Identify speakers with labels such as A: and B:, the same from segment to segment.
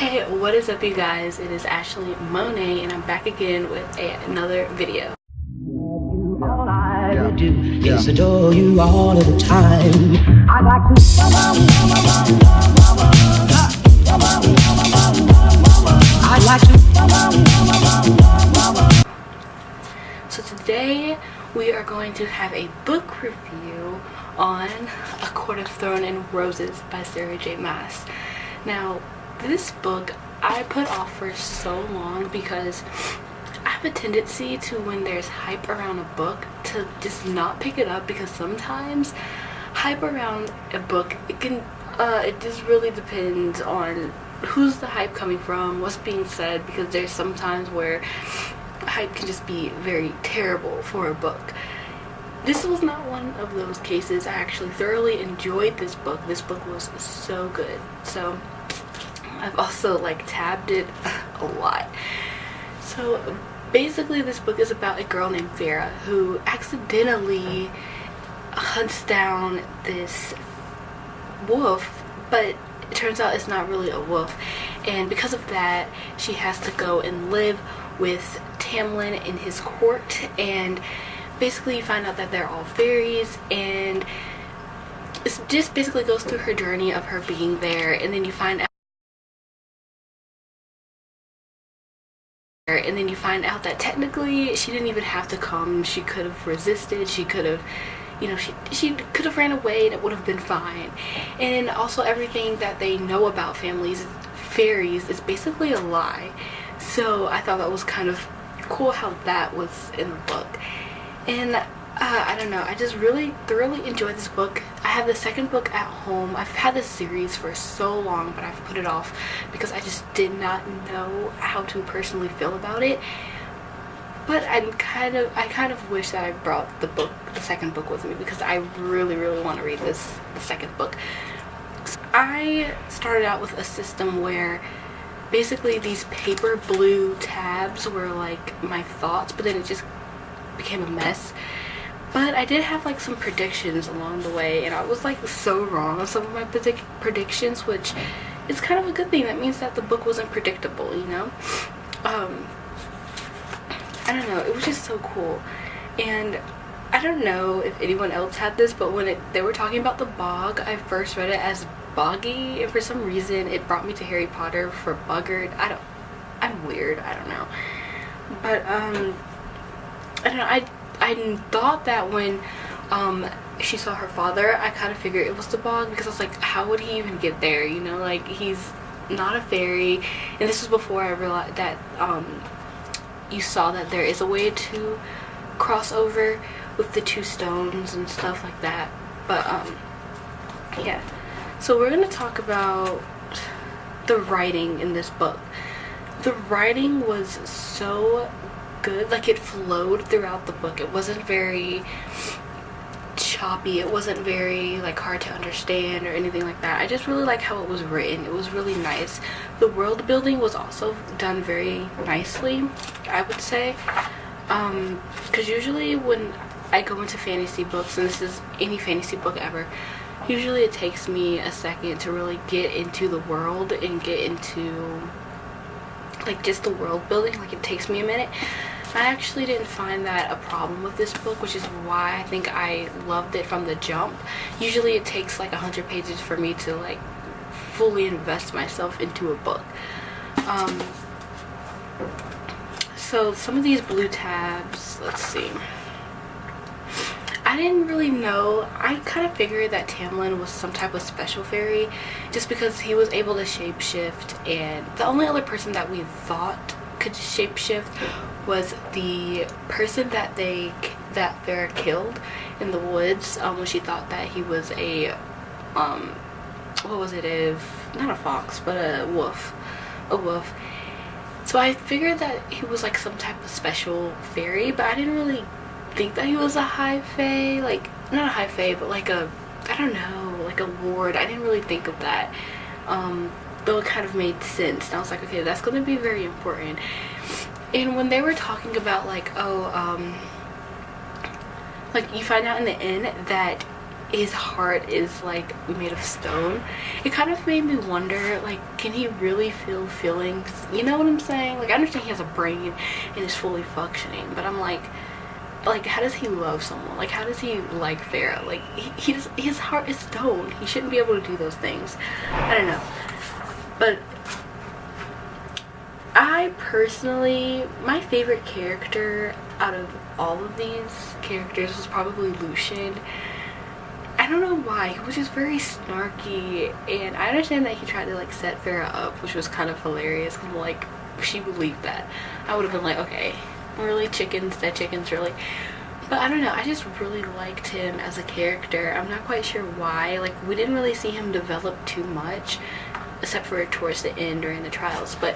A: Hey, what is up you guys? It is Ashley Monet and I'm back again with another video.
B: All I do is adore you all of the time. I like to I like to.
A: So today we are going to have a book review on A Court of Thorns and Roses by Sarah J. Maas. Now, this book I put off for so long because I have a tendency to, when there's hype around a book, to just not pick it up, because sometimes hype around a book, it just really depends on who's the hype coming from, what's being said, because there's sometimes where hype can just be very terrible for a book. This was not one of those cases. I actually thoroughly enjoyed this book. This book was so good. So I've also tabbed it a lot. So basically this book is about a girl named Vera who accidentally hunts down this wolf, but it turns out it's not really a wolf, and because of that she has to go and live with Tamlin in his court, and basically you find out that they're all fairies, and it just basically goes through her journey of her being there, and then you find out that technically she didn't even have to come. She could have resisted, she could have, she could have ran away and it would have been fine. And also everything that they know about fairies is basically a lie. So I thought that was kind of cool how that was in the book. And I don't know, I just really thoroughly enjoyed this book. I have the second book at home. I've had this series for so long, but I've put it off because I just did not know how to personally feel about it. But I kind of wish that I brought the second book with me, because I really want to read the second book. So I started out with a system where basically these paper blue tabs were like my thoughts, but then it just became a mess. But I did have some predictions along the way, and I was so wrong on some of my predictions, which is kind of a good thing. That means that the book wasn't predictable, I don't know, it was just so cool. And I don't know if anyone else had this, but when they were talking about the bog, I first read it as boggy, and for some reason it brought me to Harry Potter for buggard. I'm weird, I don't know. But I don't know, I thought that when she saw her father, I kind of figured it was the bog, because I was like, how would he even get there, he's not a fairy. And this was before I realized that you saw that there is a way to cross over with the two stones and stuff like that. But yeah, so we're gonna talk about the writing in this book. The writing was so good, it flowed throughout the book. It wasn't very choppy, it wasn't very hard to understand or anything like that. I just really like how it was written. It was really nice. The world building was also done very nicely, I would say, because usually when I go into fantasy books, and this is any fantasy book ever, usually it takes me a second to really get into the world and get into just the world building. It takes me a minute. I actually didn't find that a problem with this book, which is why I think I loved it from the jump. Usually it takes 100 pages for me to fully invest myself into a book. So some of these blue tabs, let's see, I didn't really know. I kind of figured that Tamlin was some type of special fairy, just because he was able to shapeshift, and the only other person that we thought could shapeshift was the person that Vera killed in the woods, when she thought that he was a what was it, not a fox, but a wolf. So I figured that he was some type of special fairy, but I didn't really think that he was a high fae, not a high fae, but I don't know, a lord. I didn't really think of that, though it kind of made sense, and I was like, okay, that's going to be very important. And when they were talking about you find out in the end that his heart is like made of stone, it kind of made me wonder, like, can he really feel feelings? You know what I'm saying? Like, I understand he has a brain and is fully functioning, but I'm like, how does he love someone? Like, how does he like Farrah? Like, he just, his heart is stone. He shouldn't be able to do those things. I don't know. But I personally, my favorite character out of all of these characters was probably Lucian. I don't know why. He was just very snarky, and I understand that he tried to like set Farrah up, which was kind of hilarious. Cause like, if she believed that, I would have been like, okay, really, chickens, dead chickens, really. But I don't know, I just really liked him as a character. I'm not quite sure why. Like, we didn't really see him develop too much, except for towards the end during the trials. But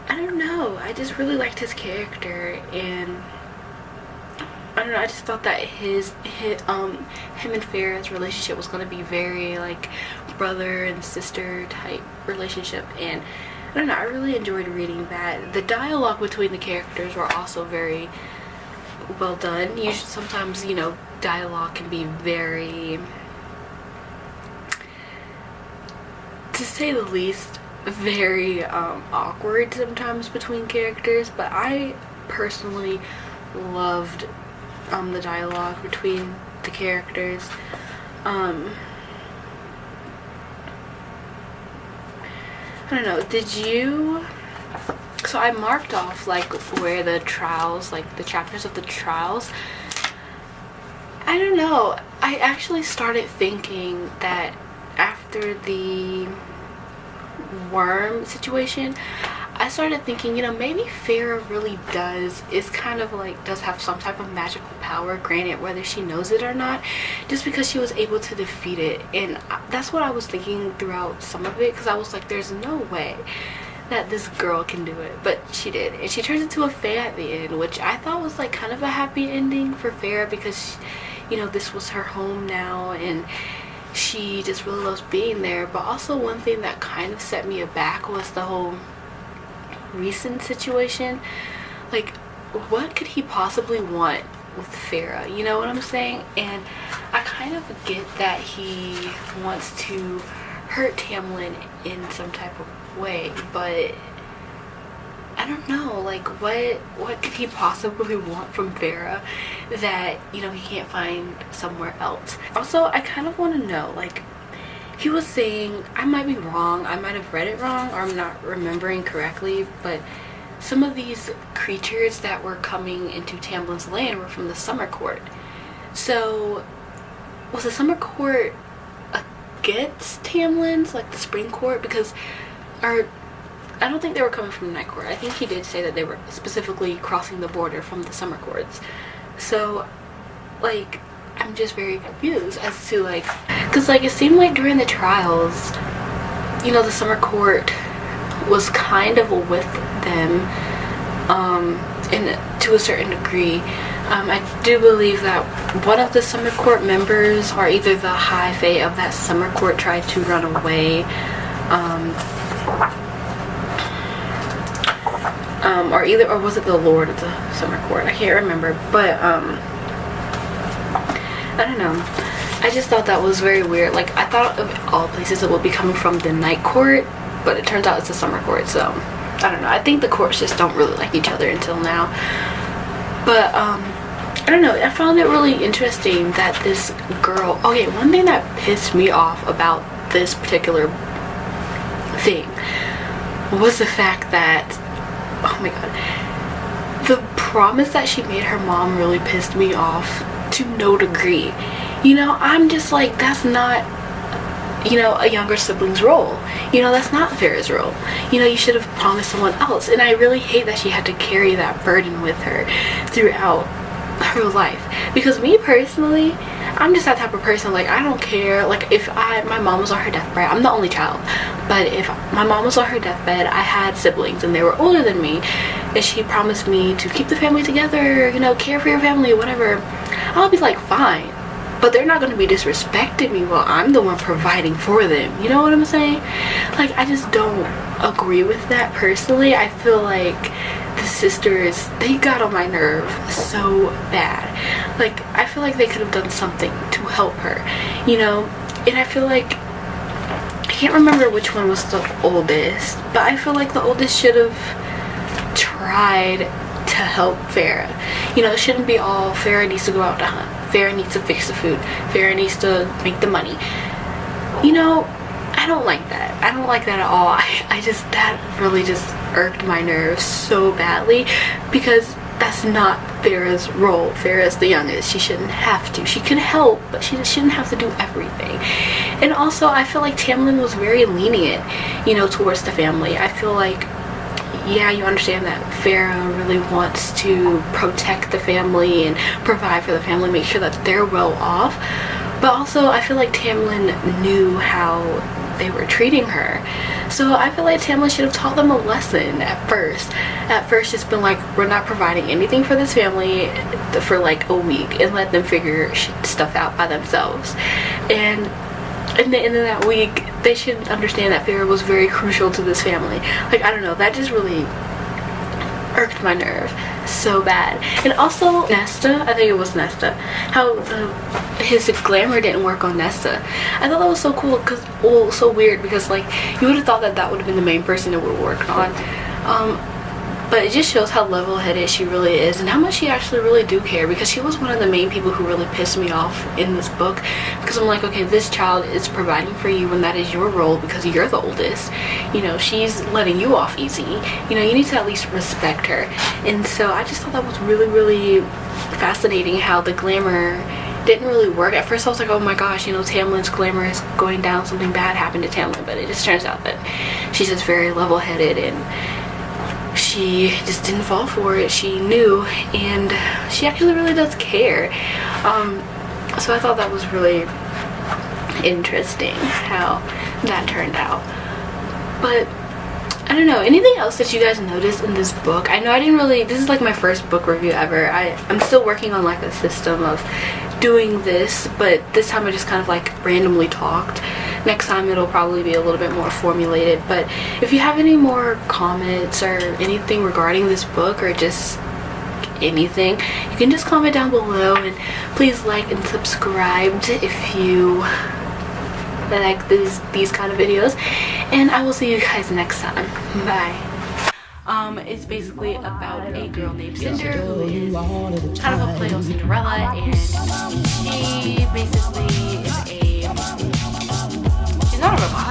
A: I don't know, I just really liked his character, and I don't know, I just thought that him and Farrah's relationship was going to be very like brother and sister type relationship, and I don't know, I really enjoyed reading that. The dialogue between the characters were also very well done. Usually, sometimes, you know, dialogue can be very, to say the least, very awkward sometimes between characters, but I personally loved the dialogue between the characters. I don't know, did you, so I marked off like where the trials, like the chapters of the trials, I don't know, I actually started thinking that after the worm situation, I started thinking, you know, maybe Farrah really is kind of like, does have some type of magical power, granted whether she knows it or not, just because she was able to defeat it. And that's what I was thinking throughout some of it, because I was like, there's no way that this girl can do it, but she did, and she turns into a fae at the end, which I thought was like kind of a happy ending for Farrah, because, you know, this was her home now, and she just really loves being there. But also, one thing that kind of set me aback was the whole recent situation. Like, what could he possibly want with Farrah? You know what I'm saying? And I kind of get that he wants to hurt Tamlin in some type of way, but I don't know, like, what could he possibly want from Farrah that, you know, he can't find somewhere else? Also, I kind of want to know, like, he was saying, I might be wrong, I might have read it wrong, or I'm not remembering correctly, but some of these creatures that were coming into Tamlin's land were from the Summer Court. So was the Summer Court against Tamlin's, like the Spring Court? Because I don't think they were coming from the Night Court. I think he did say that they were specifically crossing the border from the Summer Courts. So, like, I'm just very confused as to, like, because, like, it seemed like during the trials, you know, the Summer Court was kind of with them, and to a certain degree. I do believe that one of the Summer Court members, or either the High Fae of that Summer Court, tried to run away, or was it the Lord of the Summer Court? I can't remember, but I don't know. I just thought that was very weird. Like, I thought of all places it would be coming from the Night Court, but it turns out it's the Summer Court. So I don't know. I think the courts just don't really like each other until now. But I don't know. I found it really interesting that this girl. Okay, one thing that pissed me off about this particular thing was the fact that, oh my god, the promise that she made her mom really pissed me off to no degree. You know, I'm just like, that's not, you know, a younger sibling's role. You know, that's not Farrah's role. You know, you should have promised someone else. And I really hate that she had to carry that burden with her throughout her life. Because me personally, I'm just that type of person. Like, I don't care. Like, if my mom was on her deathbed, I'm the only child, but if my mom was on her deathbed, I had siblings and they were older than me, and she promised me to keep the family together, you know, care for your family, whatever, I'll be like, fine. But they're not going to be disrespecting me while I'm the one providing for them. You know what I'm saying? Like, I just don't agree with that personally. I feel like the sisters, they got on my nerve so bad. Like, I feel like they could have done something to help her, you know. And I feel like, I can't remember which one was the oldest, but I feel like the oldest should have tried to help Farrah. You know, it shouldn't be all Farrah needs to go out to hunt, Farrah needs to fix the food, Farrah needs to make the money. You know, I don't like that. I don't like that at all. I just, that really just irked my nerves so badly, because that's not Farrah's role. Farrah's the youngest. She shouldn't have to. She can help, but she shouldn't have to do everything. And also, I feel like Tamlin was very lenient, you know, towards the family. I feel like, yeah, you understand that Farrah really wants to protect the family and provide for the family, make sure that they're well off. But also, I feel like Tamlin knew how they were treating her. So I feel like Tamlin should have taught them a lesson at first. At first, it's been like, we're not providing anything for this family for like a week, and let them figure stuff out by themselves. And in the end of that week, they should understand that Farrah was very crucial to this family. Like, I don't know, that just really irked my nerve so bad. And also Nesta, I think it was Nesta, how his glamour didn't work on Nesta. I thought that was so cool, because, well, so weird, because like you would have thought that that would have been the main person that would work on. But it just shows how level-headed she really is, and how much she actually really do care, because she was one of the main people who really pissed me off in this book, because I'm like, okay, this child is providing for you when that is your role, because you're the oldest. You know, she's letting you off easy. You know, you need to at least respect her. And so I just thought that was really, really fascinating, how the glamour didn't really work. At first I was like, oh my gosh, you know, Tamlin's glamour is going down, something bad happened to Tamlin, but it just turns out that she's just very level-headed, and she just didn't fall for it. She knew, and she actually really does care. So I thought that was really interesting how that turned out. But I don't know, anything else that you guys noticed in this book? I know I didn't really, this is like my first book review ever. I'm still working on like a system of doing this, but this time I just kind of like randomly talked. Next time it'll probably be a little bit more formulated. But if you have any more comments or anything regarding this book, or just anything, you can just comment down below, and please like and subscribe if you like these kind of videos, and I will see you guys next time. Bye. It's basically about a girl named Cinder, who is kind of a play on Cinderella, and she basically is she's not a robot.